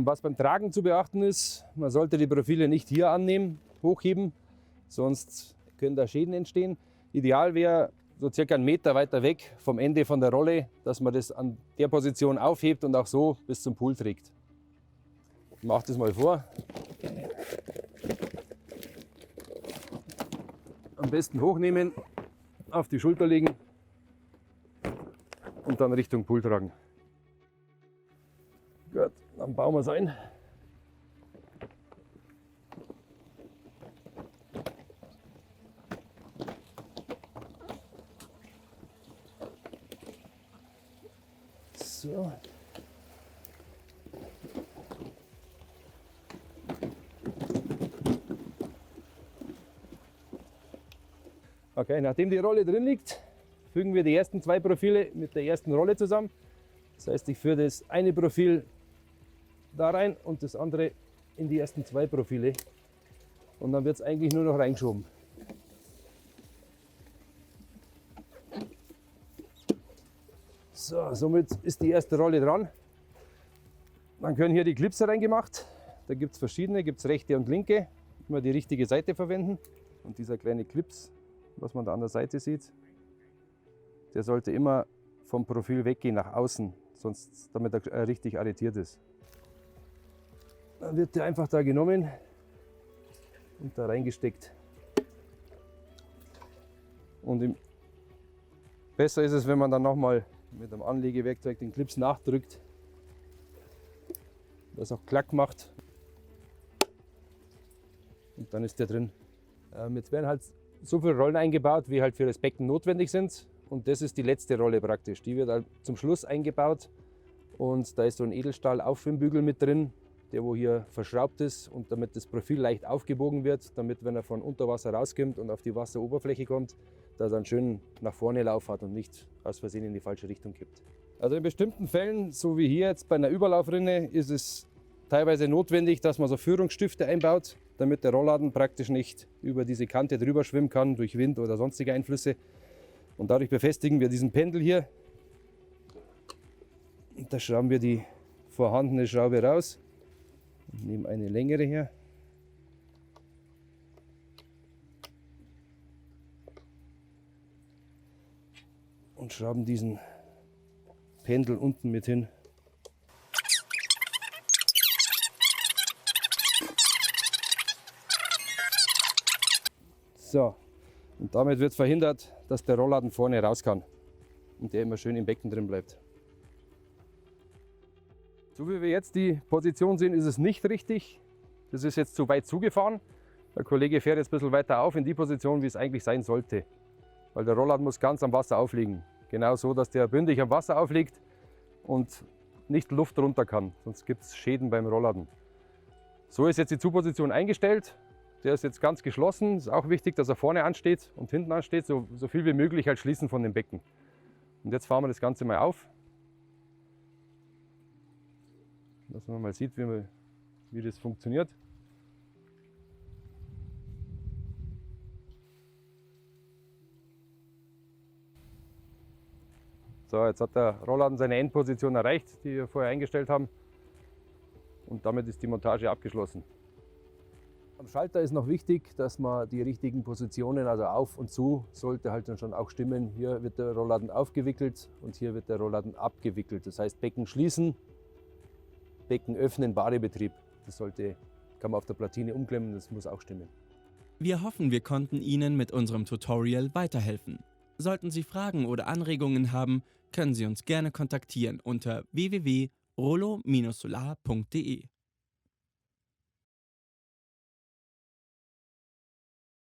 Was beim Tragen zu beachten ist, man sollte die Profile nicht hier annehmen, hochheben, sonst können da Schäden entstehen. Ideal wäre so circa 1 Meter weiter weg vom Ende von der Rolle, dass man das an der Position aufhebt und auch so bis zum Pool trägt. Ich mache das mal vor. Am besten hochnehmen, auf die Schulter legen und dann Richtung Pool tragen. Gut, dann bauen wir es ein. So. Okay, nachdem die Rolle drin liegt, fügen wir die ersten 2 Profile mit der ersten Rolle zusammen. Das heißt, ich führe das eine Profil da rein und das andere in die ersten 2 Profile. Und dann wird es eigentlich nur noch reingeschoben. So, somit ist die erste Rolle dran. Dann können hier die Clips reingemacht. Da gibt es verschiedene, gibt es rechte und linke. Immer die richtige Seite verwenden. Und dieser kleine Clips, was man da an der Seite sieht, der sollte immer vom Profil weggehen nach außen, sonst damit er richtig arretiert ist. Dann wird der einfach da genommen und da reingesteckt. Und besser ist es, wenn man dann nochmal mit einem Anlegewerkzeug den Clips nachdrückt, das auch Klack macht. Und dann ist der drin. Jetzt werden halt so viele Rollen eingebaut, wie halt für das Becken notwendig sind. Und das ist die letzte Rolle praktisch. Die wird halt zum Schluss eingebaut. Und da ist so ein Edelstahl-Aufschwimmbügel mit drin, der wo hier verschraubt ist und damit das Profil leicht aufgebogen wird, damit wenn er von unter Wasser rauskommt und auf die Wasseroberfläche kommt, dass er einen schönen nach vorne Lauf hat und nicht aus Versehen in die falsche Richtung kippt. Also in bestimmten Fällen, so wie hier jetzt bei einer Überlaufrinne, ist es teilweise notwendig, dass man so Führungsstifte einbaut, damit der Rollladen praktisch nicht über diese Kante drüber schwimmen kann durch Wind oder sonstige Einflüsse. Und dadurch befestigen wir diesen Pendel hier. Und da schrauben wir die vorhandene Schraube raus und nehmen eine längere her. Und schrauben diesen Pendel unten mit hin. So, und damit wird verhindert, dass der Rollladen vorne raus kann und der immer schön im Becken drin bleibt. So wie wir jetzt die Position sehen, ist es nicht richtig. Das ist jetzt zu weit zugefahren. Der Kollege fährt jetzt ein bisschen weiter auf in die Position, wie es eigentlich sein sollte. Weil der Rollladen muss ganz am Wasser aufliegen. Genau so, dass der bündig am Wasser aufliegt und nicht Luft runter kann. Sonst gibt es Schäden beim Rollladen. So ist jetzt die Zuposition eingestellt. Der ist jetzt ganz geschlossen. Es ist auch wichtig, dass er vorne ansteht und hinten ansteht. So viel wie möglich halt schließen von dem Becken. Und jetzt fahren wir das Ganze mal auf. Dass man mal sieht, wie das funktioniert. So, jetzt hat der Rollladen seine Endposition erreicht, die wir vorher eingestellt haben. Und damit ist die Montage abgeschlossen. Am Schalter ist noch wichtig, dass man die richtigen Positionen, also auf und zu, sollte halt dann schon auch stimmen. Hier wird der Rollladen aufgewickelt und hier wird der Rollladen abgewickelt. Das heißt Becken schließen, Becken öffnen, Badebetrieb. Das kann man auf der Platine umklemmen, das muss auch stimmen. Wir hoffen, wir konnten Ihnen mit unserem Tutorial weiterhelfen. Sollten Sie Fragen oder Anregungen haben, können Sie uns gerne kontaktieren unter www.rollo-solar.de.